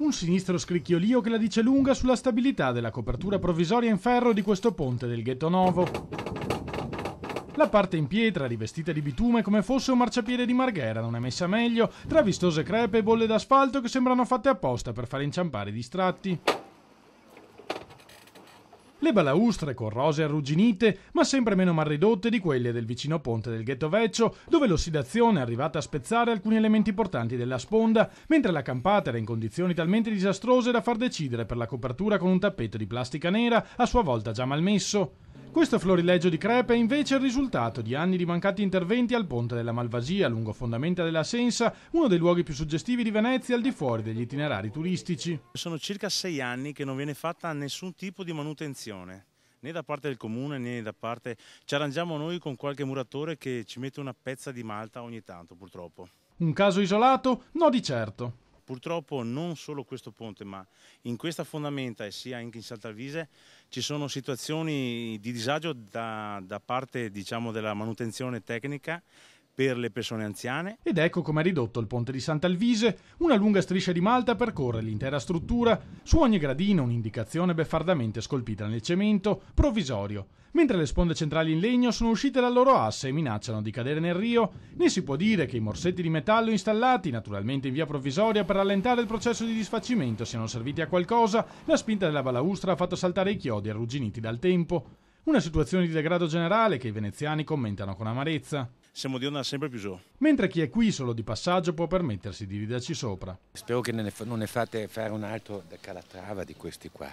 Un sinistro scricchiolio che la dice lunga sulla stabilità della copertura provvisoria in ferro di questo ponte del Ghetto Novo. La parte in pietra, rivestita di bitume come fosse un marciapiede di Marghera, non è messa meglio, tra vistose crepe e bolle d'asfalto che sembrano fatte apposta per far inciampare i distratti. Le balaustre corrose e arrugginite, ma sempre meno mal ridotte di quelle del vicino ponte del Ghetto Vecchio, dove l'ossidazione è arrivata a spezzare alcuni elementi portanti della sponda, mentre la campata era in condizioni talmente disastrose da far decidere per la copertura con un tappeto di plastica nera, a sua volta già malmesso. Questo florileggio di crepe è invece il risultato di anni di mancati interventi al ponte della Malvasia, lungo fondamenta della Sensa, uno dei luoghi più suggestivi di Venezia al di fuori degli itinerari turistici. Sono circa 6 anni che non viene fatta nessun tipo di manutenzione, né da parte del comune né da parte... Ci arrangiamo noi con qualche muratore che ci mette una pezza di malta ogni tanto, purtroppo. Un caso isolato? No, di certo. Purtroppo non solo questo ponte, ma in questa fondamenta e sia anche in Saltavise ci sono situazioni di disagio da parte, diciamo, della manutenzione tecnica per le persone anziane. Ed ecco come è ridotto il ponte di Sant'Alvise, una lunga striscia di malta percorre l'intera struttura, su ogni gradino un'indicazione beffardamente scolpita nel cemento, provvisorio, mentre le sponde centrali in legno sono uscite dal loro asse e minacciano di cadere nel Rio, né si può dire che i morsetti di metallo installati, naturalmente in via provvisoria per rallentare il processo di disfacimento, siano serviti a qualcosa. La spinta della balaustra ha fatto saltare i chiodi arrugginiti dal tempo. Una situazione di degrado generale che i veneziani commentano con amarezza. Siamo di onda sempre più su. Mentre chi è qui solo di passaggio può permettersi di riderci sopra. Spero che non ne fate fare un altro da Calatrava di questi qua.